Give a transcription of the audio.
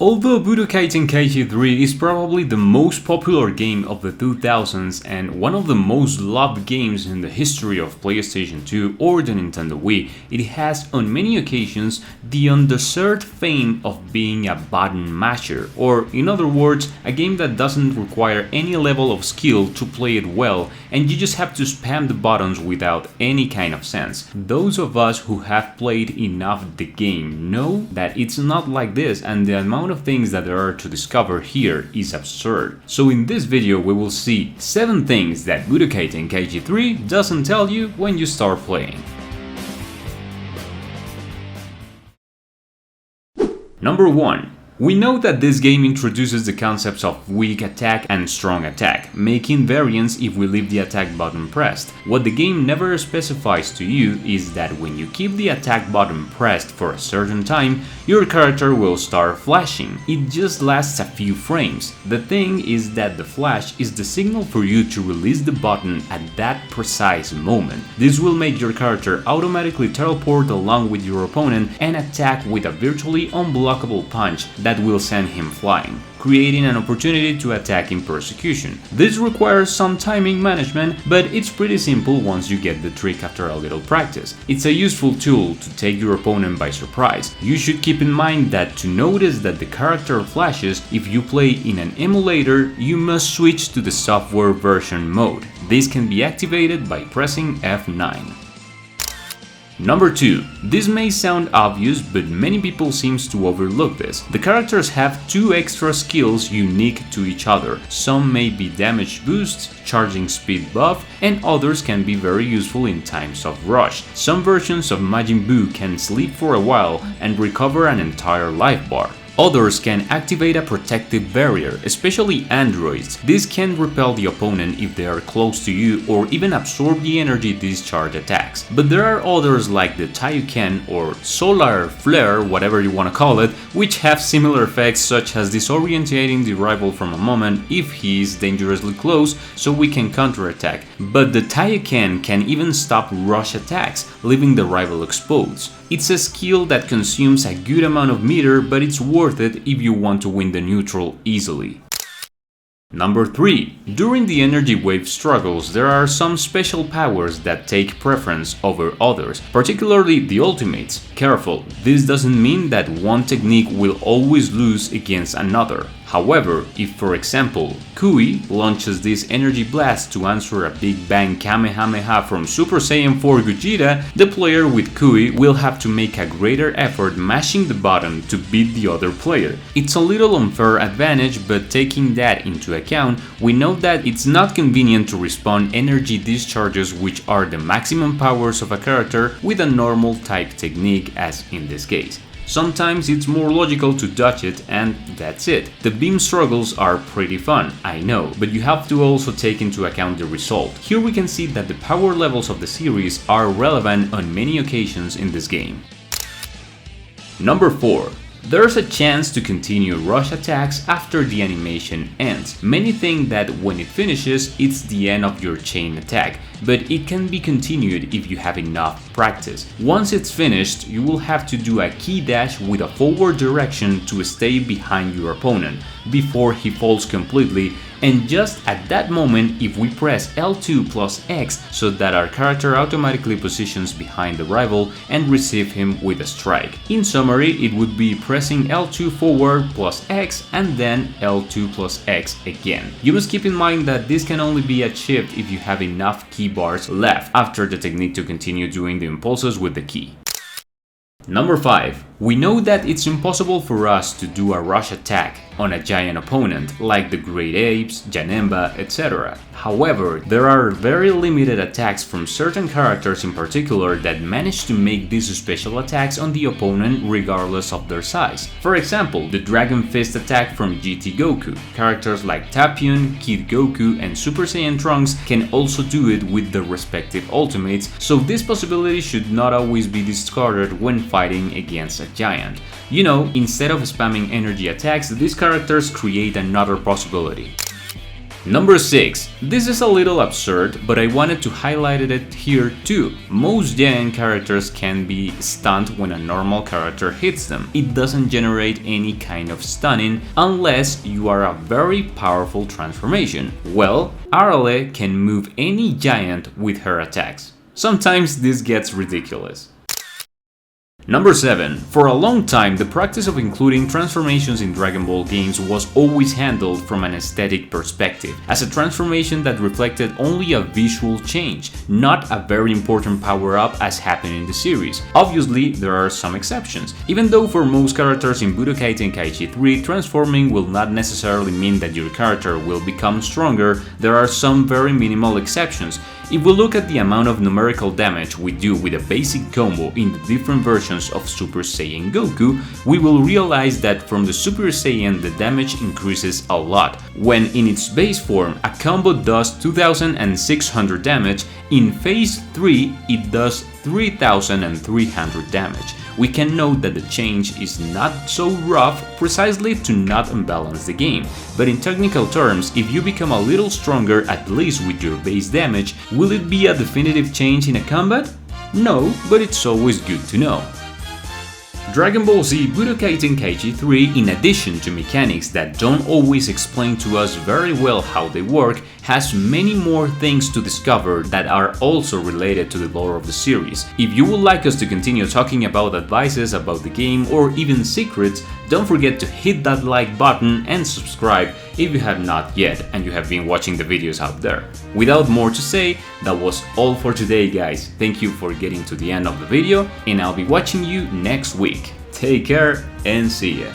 Although Budokai Tenkaichi 3 is probably the most popular game of the 2000s and one of the most loved games in the history of PlayStation 2 or the Nintendo Wii, it has on many occasions the undeserved fame of being a button masher, or in other words, a game that doesn't require any level of skill to play it well and you just have to spam the buttons without any kind of sense. Those of us who have played enough the game know that it's not like this, and the amount of things that there are to discover here is absurd. So in this video we will see 7 things that Budokai Tenkaichi 3 doesn't tell you when you start playing. Number 1. We know that this game introduces the concepts of weak attack and strong attack, making variants if we leave the attack button pressed. What the game never specifies to you is that when you keep the attack button pressed for a certain time, your character will start flashing. It just lasts a few frames. The thing is that the flash is the signal for you to release the button at that precise moment. This will make your character automatically teleport along with your opponent and attack with a virtually unblockable punch that will send him flying, creating an opportunity to attack in persecution. This requires some timing management, but it's pretty simple once you get the trick after a little practice. It's a useful tool to take your opponent by surprise. You should keep in mind that to notice that the character flashes, if you play in an emulator, you must switch to the software version mode. This can be activated by pressing F9. Number 2. This may sound obvious, but many people seem to overlook this. The characters have 2 extra skills unique to each other. Some may be damage boosts, charging speed buff, and others can be very useful in times of rush. Some versions of Majin Buu can sleep for a while and recover an entire life bar. Others can activate a protective barrier, especially androids. This can repel the opponent if they are close to you or even absorb the energy discharge attacks. But there are others like the Taiuken or Solar Flare, whatever you want to call it, which have similar effects such as disorientating the rival from a moment if he is dangerously close, so we can counterattack. But the Taiuken can even stop rush attacks, leaving the rival exposed. It's a skill that consumes a good amount of meter, but it's worth it if you want to win the neutral easily. Number 3. During the energy wave struggles, there are some special powers that take preference over others, particularly the ultimates. Careful, this doesn't mean that one technique will always lose against another. However, if for example, Kui launches this energy blast to answer a Big Bang Kamehameha from Super Saiyan 4 Gogeta, the player with Kui will have to make a greater effort mashing the button to beat the other player. It's a little unfair advantage, but taking that into account, we know that it's not convenient to respawn energy discharges, which are the maximum powers of a character, with a normal type technique, as in this case. Sometimes it's more logical to dodge it, and that's it. The beam struggles are pretty fun, I know, but you have to also take into account the result. Here we can see that the power levels of the series are relevant on many occasions in this game. Number 4. There's a chance to continue rush attacks after the animation ends. Many think that when it finishes, it's the end of your chain attack, but it can be continued if you have enough practice. Once it's finished, you will have to do a key dash with a forward direction to stay behind your opponent before he falls completely, and just at that moment, if we press L2 plus X so that our character automatically positions behind the rival and receive him with a strike. In summary, it would be pressing L2 forward plus X and then L2 plus X again. You must keep in mind that this can only be achieved if you have enough key bars left after the technique to continue doing the impulses with the key. Number 5. We know that it's impossible for us to do a rush attack on a giant opponent like the Great Apes, Janemba, etc. However, there are very limited attacks from certain characters in particular that manage to make these special attacks on the opponent regardless of their size. For example, the Dragon Fist attack from GT Goku. Characters like Tapion, Kid Goku, and Super Saiyan Trunks can also do it with their respective ultimates, so this possibility should not always be discarded when fighting against a giant. You know, instead of spamming energy attacks, these characters create another possibility. Number 6. This is a little absurd, but I wanted to highlight it here too. Most giant characters can be stunned when a normal character hits them. It doesn't generate any kind of stunning unless you are a very powerful transformation. Well, Arale can move any giant with her attacks. Sometimes this gets ridiculous. Number 7. For a long time, the practice of including transformations in Dragon Ball games was always handled from an aesthetic perspective, as a transformation that reflected only a visual change, not a very important power-up as happened in the series. Obviously, there are some exceptions. Even though for most characters in Budokai Tenkaichi 3, transforming will not necessarily mean that your character will become stronger, there are some very minimal exceptions. If we look at the amount of numerical damage we do with a basic combo in the different versions of Super Saiyan Goku, we will realize that from the Super Saiyan the damage increases a lot. When in its base form a combo does 2600 damage, in Phase 3 it does 3300 damage. We can note that the change is not so rough precisely to not unbalance the game, but in technical terms, if you become a little stronger at least with your base damage, will it be a definitive change in a combat? No, but it's always good to know. Dragon Ball Z Budokai Tenkaichi 3, in addition to mechanics that don't always explain to us very well how they work, has many more things to discover that are also related to the lore of the series. If you would like us to continue talking about advices about the game or even secrets, don't forget to hit that like button and subscribe if you have not yet and you have been watching the videos out there. Without more to say, that was all for today, guys. Thank you for getting to the end of the video, and I'll be watching you next week. Take care and see ya!